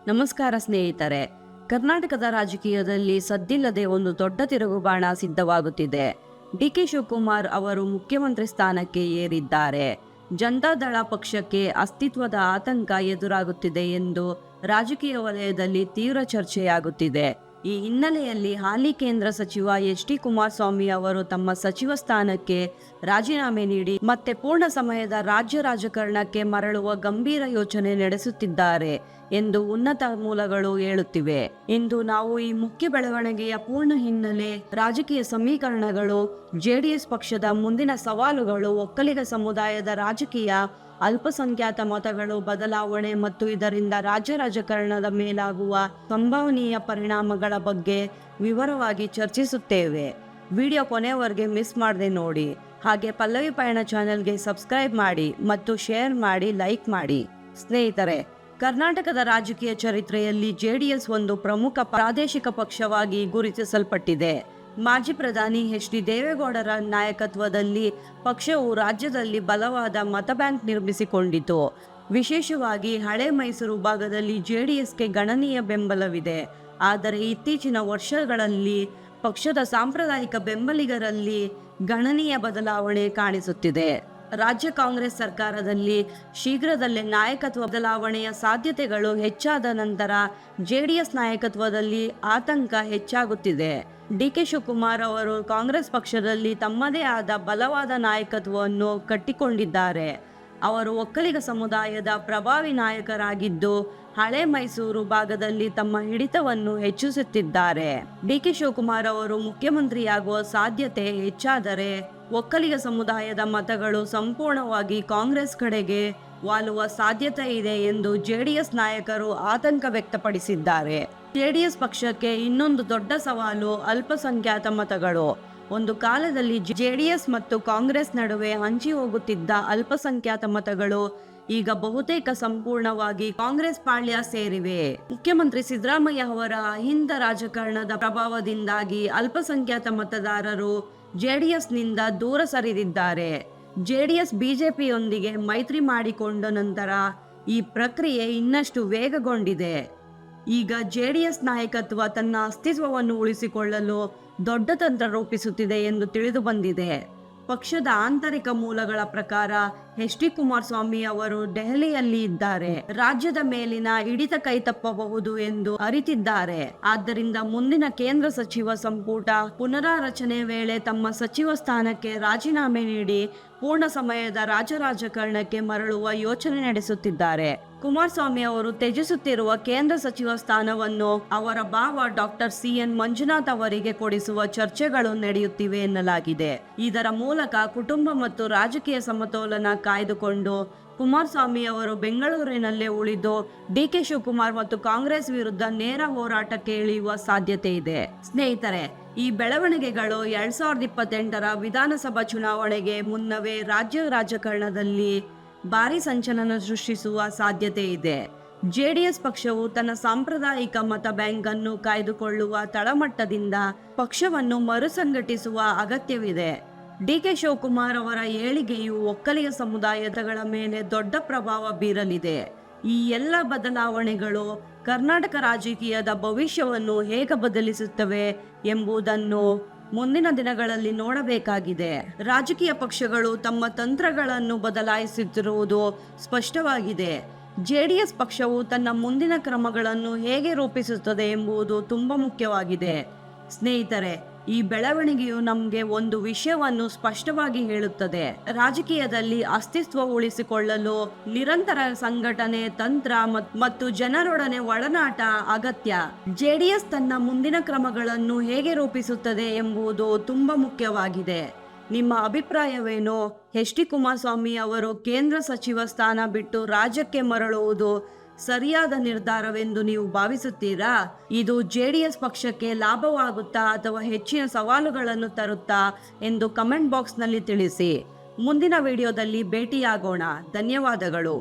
ನಮಸ್ಕಾರ ಸ್ನೇಹಿತರೆ. ಕರ್ನಾಟಕದ ರಾಜಕೀಯದಲ್ಲಿ ಸದ್ದಿಲ್ಲದೆ ಒಂದು ದೊಡ್ಡ ತಿರುಗುಬಾಣ ಸಿದ್ಧವಾಗುತ್ತಿದೆ. ಡಿ.ಕೆ. ಶಿವಕುಮಾರ್ ಅವರು ಮುಖ್ಯಮಂತ್ರಿ ಸ್ಥಾನಕ್ಕೆ ಏರಿದ್ದಾರೆ. ಜನತಾದಳ ಪಕ್ಷಕ್ಕೆ ಅಸ್ತಿತ್ವದ ಆತಂಕ ಎದುರಾಗುತ್ತಿದೆ ಎಂದು ರಾಜಕೀಯ ವಲಯದಲ್ಲಿ ತೀವ್ರ ಚರ್ಚೆಯಾಗುತ್ತಿದೆ. ಈ ಹಿನ್ನೆಲೆಯಲ್ಲಿ ಹಾಲಿ ಕೇಂದ್ರ ಸಚಿವ ಎಚ್.ಡಿ. ಕುಮಾರಸ್ವಾಮಿ ಅವರು ತಮ್ಮ ಸಚಿವ ಸ್ಥಾನಕ್ಕೆ ರಾಜೀನಾಮೆ ನೀಡಿ ಮತ್ತೆ ಪೂರ್ಣ ಸಮಯದ ರಾಜ್ಯ ರಾಜಕಾರಣಕ್ಕೆ ಮರಳುವ ಗಂಭೀರ ಯೋಚನೆ ನಡೆಸುತ್ತಿದ್ದಾರೆ ಎಂದು ಉನ್ನತ ಮೂಲಗಳು ಹೇಳುತ್ತಿವೆ. ಇಂದು ನಾವು ಈ ಮುಖ್ಯ ಬೆಳವಣಿಗೆಯ ಪೂರ್ಣ ಹಿನ್ನೆಲೆ, ರಾಜಕೀಯ ಸಮೀಕರಣಗಳು, ಜೆಡಿಎಸ್ ಪಕ್ಷದ ಮುಂದಿನ ಸವಾಲುಗಳು, ಒಕ್ಕಲಿಗ ಸಮುದಾಯದ ರಾಜಕೀಯ, ಅಲ್ಪಸಂಖ್ಯಾತ ಮತಗಳು ಬದಲಾವಣೆ ಮತ್ತು ಇದರಿಂದ ರಾಜ್ಯ ರಾಜಕಾರಣದ ಮೇಲಾಗುವ ಸಂಭವನೀಯ ಪರಿಣಾಮಗಳ ಬಗ್ಗೆ ವಿವರವಾಗಿ ಚರ್ಚಿಸುತ್ತೇವೆ. ವಿಡಿಯೋ ಕೊನೆಯವರೆಗೆ ಮಿಸ್ ಮಾಡದೆ ನೋಡಿ. ಹಾಗೆ ಪಲ್ಲವಿ ಪಯಣ ಚಾನೆಲ್ಗೆ ಸಬ್ಸ್ಕ್ರೈಬ್ ಮಾಡಿ ಮತ್ತು ಶೇರ್ ಮಾಡಿ, ಲೈಕ್ ಮಾಡಿ. ಸ್ನೇಹಿತರೆ, ಕರ್ನಾಟಕದ ರಾಜಕೀಯ ಚರಿತ್ರೆಯಲ್ಲಿ ಜೆಡಿಎಸ್ ಒಂದು ಪ್ರಮುಖ ಪ್ರಾದೇಶಿಕ ಪಕ್ಷವಾಗಿ ಗುರುತಿಸಲ್ಪಟ್ಟಿದೆ. ಮಾಜಿ ಪ್ರಧಾನಿ ಎಚ್.ಡಿ. ದೇವೇಗೌಡರ ನಾಯಕತ್ವದಲ್ಲಿ ಪಕ್ಷವು ರಾಜ್ಯದಲ್ಲಿ ಬಲವಾದ ಮತಬ್ಯಾಂಕ್ ನಿರ್ಮಿಸಿಕೊಂಡಿತು. ವಿಶೇಷವಾಗಿ ಹಳೆ ಮೈಸೂರು ಭಾಗದಲ್ಲಿ ಜೆಡಿಎಸ್ಗೆ ಗಣನೀಯ ಬೆಂಬಲವಿದೆ. ಆದರೆ ಇತ್ತೀಚಿನ ವರ್ಷಗಳಲ್ಲಿ ಪಕ್ಷದ ಸಾಂಪ್ರದಾಯಿಕ ಬೆಂಬಲಿಗರಲ್ಲಿ ಗಣನೀಯ ಬದಲಾವಣೆ ಕಾಣಿಸುತ್ತಿದೆ. ರಾಜ್ಯ ಕಾಂಗ್ರೆಸ್ ಸರ್ಕಾರದಲ್ಲಿ ಶೀಘ್ರದಲ್ಲೇ ನಾಯಕತ್ವ ಬದಲಾವಣೆಯ ಸಾಧ್ಯತೆಗಳು ಹೆಚ್ಚಾದ ನಂತರ ಜೆಡಿಎಸ್ ನಾಯಕತ್ವದಲ್ಲಿ ಆತಂಕ ಹೆಚ್ಚಾಗುತ್ತಿದೆ. ಡಿ.ಕೆ. ಶಿವಕುಮಾರ್ ಅವರು ಕಾಂಗ್ರೆಸ್ ಪಕ್ಷದಲ್ಲಿ ತಮ್ಮದೇ ಆದ ಬಲವಾದ ನಾಯಕತ್ವವನ್ನು ಕಟ್ಟಿಕೊಂಡಿದ್ದಾರೆ. ಅವರು ಒಕ್ಕಲಿಗ ಸಮುದಾಯದ ಪ್ರಭಾವಿ ನಾಯಕರಾಗಿದ್ದು, ಹಳೆ ಮೈಸೂರು ಭಾಗದಲ್ಲಿ ತಮ್ಮ ಹಿಡಿತವನ್ನು ಹೆಚ್ಚಿಸುತ್ತಿದ್ದಾರೆ. ಡಿ.ಕೆ. ಶಿವಕುಮಾರ್ ಅವರು ಮುಖ್ಯಮಂತ್ರಿಯಾಗುವ ಸಾಧ್ಯತೆ ಹೆಚ್ಚಾದರೆ ಒಕ್ಕಲಿಗ ಸಮುದಾಯದ ಮತಗಳು ಸಂಪೂರ್ಣವಾಗಿ ಕಾಂಗ್ರೆಸ್ ಕಡೆಗೆ ವಾಲುವ ಸಾಧ್ಯತೆ ಇದೆ ಎಂದು ಜೆಡಿಎಸ್ ನಾಯಕರು ಆತಂಕ ವ್ಯಕ್ತಪಡಿಸಿದ್ದಾರೆ. ಜೆಡಿಎಸ್ ಪಕ್ಷಕ್ಕೆ ಇನ್ನೊಂದು ದೊಡ್ಡ ಸವಾಲು ಅಲ್ಪಸಂಖ್ಯಾತ ಮತಗಳು. ಒಂದು ಕಾಲದಲ್ಲಿ ಜೆಡಿಎಸ್ ಮತ್ತು ಕಾಂಗ್ರೆಸ್ ನಡುವೆ ಹಂಚಿ ಹೋಗುತ್ತಿದ್ದ ಅಲ್ಪಸಂಖ್ಯಾತ ಮತಗಳು ಈಗ ಬಹುತೇಕ ಸಂಪೂರ್ಣವಾಗಿ ಕಾಂಗ್ರೆಸ್ ಪಾಳ್ಯ ಸೇರಿವೆ. ಮುಖ್ಯಮಂತ್ರಿ ಸಿದ್ದರಾಮಯ್ಯ ಅವರ ಅಹಿಂದ ರಾಜಕಾರಣದ ಪ್ರಭಾವದಿಂದಾಗಿ ಅಲ್ಪಸಂಖ್ಯಾತ ಮತದಾರರು ಜೆಡಿಎಸ್ನಿಂದ ದೂರ ಸರಿದಿದ್ದಾರೆ. ಜೆಡಿಎಸ್ ಬಿಜೆಪಿಯೊಂದಿಗೆ ಮೈತ್ರಿ ಮಾಡಿಕೊಂಡ ನಂತರ ಈ ಪ್ರಕ್ರಿಯೆ ಇನ್ನಷ್ಟು ವೇಗಗೊಂಡಿದೆ. ಈಗ ಜೆಡಿಎಸ್ ನಾಯಕತ್ವ ತನ್ನ ಅಸ್ತಿತ್ವವನ್ನು ಉಳಿಸಿಕೊಳ್ಳಲು ದೊಡ್ಡ ತಂತ್ರ ರೂಪಿಸುತ್ತಿದೆ ಎಂದು ತಿಳಿದು ಬಂದಿದೆ. ಪಕ್ಷದ ಆಂತರಿಕ ಮೂಲಗಳ ಪ್ರಕಾರ ಎಚ್.ಡಿ. ಕುಮಾರಸ್ವಾಮಿ ಅವರು ದೆಹಲಿಯಲ್ಲಿ ಇದ್ದಾರೆ. ರಾಜ್ಯದ ಮೇಲಿನ ಹಿಡಿತ ಕೈತಪ್ಪಬಹುದು ಎಂದು ಅರಿತಿದ್ದಾರೆ. ಆದ್ದರಿಂದ ಮುಂದಿನ ಕೇಂದ್ರ ಸಚಿವ ಸಂಪುಟ ಪುನರಾರಚನೆ ವೇಳೆ ತಮ್ಮ ಸಚಿವ ಸ್ಥಾನಕ್ಕೆ ರಾಜೀನಾಮೆ ನೀಡಿ ಪೂರ್ಣ ಸಮಯದ ರಾಜಕಾರಣಕ್ಕೆ ಮರಳುವ ಯೋಚನೆ ನಡೆಸುತ್ತಿದ್ದಾರೆ. ಕುಮಾರಸ್ವಾಮಿ ಅವರು ತ್ಯಜಿಸುತ್ತಿರುವ ಕೇಂದ್ರ ಸಚಿವ ಸ್ಥಾನವನ್ನು ಅವರ ಭಾವ ಡಾಕ್ಟರ್ ಸಿ.ಎನ್. ಮಂಜುನಾಥ್ ಅವರಿಗೆ ಕೊಡಿಸುವ ಚರ್ಚೆಗಳು ನಡೆಯುತ್ತಿವೆ ಎನ್ನಲಾಗಿದೆ. ಇದರ ಮೂಲಕ ಕುಟುಂಬ ಮತ್ತು ರಾಜಕೀಯ ಸಮತೋಲನ ಕಾಯ್ದುಕೊಂಡು ಕುಮಾರಸ್ವಾಮಿ ಅವರು ಬೆಂಗಳೂರಿನಲ್ಲೇ ಉಳಿದು ಡಿ.ಕೆ. ಶಿವಕುಮಾರ್ ಮತ್ತು ಕಾಂಗ್ರೆಸ್ ವಿರುದ್ಧ ನೇರ ಹೋರಾಟಕ್ಕೆ ಇಳಿಯುವ ಸಾಧ್ಯತೆ ಇದೆ. ಸ್ನೇಹಿತರೆ, ಈ ಬೆಳವಣಿಗೆಗಳು 2028ರ ವಿಧಾನಸಭಾ ಚುನಾವಣೆಗೆ ಮುನ್ನವೇ ರಾಜ್ಯ ರಾಜಕಾರಣದಲ್ಲಿ ಭಾರಿ ಸಂಚಲನ ಸೃಷ್ಟಿಸುವ ಸಾಧ್ಯತೆ ಇದೆ. ಜೆಡಿಎಸ್ ಪಕ್ಷವು ತನ್ನ ಸಾಂಪ್ರದಾಯಿಕ ಮತ ಬ್ಯಾಂಕ್ ಅನ್ನು ಕಾಯ್ದುಕೊಳ್ಳುವ ತಳಮಟ್ಟದಿಂದ ಪಕ್ಷವನ್ನು ಮರುಸಂಘಟಿಸುವ ಅಗತ್ಯವಿದೆ. ಡಿ.ಕೆ. ಶಿವಕುಮಾರ್ ಅವರ ಏಳಿಗೆಯು ಒಕ್ಕಲಿಗ ಸಮುದಾಯಗಳ ಮೇಲೆ ದೊಡ್ಡ ಪ್ರಭಾವ ಬೀರಲಿದೆ. ಈ ಎಲ್ಲ ಬದಲಾವಣೆಗಳು ಕರ್ನಾಟಕ ರಾಜಕೀಯದ ಭವಿಷ್ಯವನ್ನು ಹೇಗೆ ಬದಲಿಸುತ್ತವೆ ಎಂಬುದನ್ನು ಮುಂದಿನ ದಿನಗಳಲ್ಲಿ ನೋಡಬೇಕಾಗಿದೆ. ರಾಜಕೀಯ ಪಕ್ಷಗಳು ತಮ್ಮ ತಂತ್ರಗಳನ್ನು ಬದಲಾಯಿಸುತ್ತಿರುವುದು ಸ್ಪಷ್ಟವಾಗಿದೆ. ಜೆಡಿಎಸ್ ಪಕ್ಷವು ತನ್ನ ಮುಂದಿನ ಕ್ರಮಗಳನ್ನು ಹೇಗೆ ರೂಪಿಸುತ್ತದೆ ಎಂಬುದು ತುಂಬಾ ಮುಖ್ಯವಾಗಿದೆ. ಸ್ನೇಹಿತರೆ, ಈ ಬೆಳವಣಿಗೆಯು ನಮಗೆ ಒಂದು ವಿಷಯವನ್ನು ಸ್ಪಷ್ಟವಾಗಿ ಹೇಳುತ್ತದೆ. ರಾಜಕೀಯದಲ್ಲಿ ಅಸ್ತಿತ್ವ ಉಳಿಸಿಕೊಳ್ಳಲು ನಿರಂತರ ಸಂಘಟನೆ, ತಂತ್ರ ಮತ್ತು ಜನರೊಡನೆ ಒಡನಾಟ ಅಗತ್ಯ. ಜೆಡಿಎಸ್ ತನ್ನ ಮುಂದಿನ ಕ್ರಮಗಳನ್ನು ಹೇಗೆ ರೂಪಿಸುತ್ತದೆ ಎಂಬುದು ತುಂಬಾ ಮುಖ್ಯವಾಗಿದೆ. ನಿಮ್ಮ ಅಭಿಪ್ರಾಯವೇನು? ಎಚ್.ಡಿ. ಕುಮಾರಸ್ವಾಮಿ ಅವರು ಕೇಂದ್ರ ಸಚಿವ ಸ್ಥಾನ ಬಿಟ್ಟು ರಾಜ್ಯಕ್ಕೆ ಮರಳುವುದು ಸರಿಯಾದ ನಿರ್ಧಾರವೆಂದು ನೀವು ಭಾವಿಸುತ್ತೀರಾ? ಇದು ಜೆಡಿಎಸ್ ಪಕ್ಷಕ್ಕೆ ಲಾಭವಾಗುತ್ತಾ ಅಥವಾ ಹೆಚ್ಚಿನ ಸವಾಲುಗಳನ್ನು ತರುತ್ತಾ ಎಂದು ಕಮೆಂಟ್ ಬಾಕ್ಸ್ನಲ್ಲಿ ತಿಳಿಸಿ. ಮುಂದಿನ ವಿಡಿಯೋದಲ್ಲಿ ಭೇಟಿಯಾಗೋಣ. ಧನ್ಯವಾದಗಳು.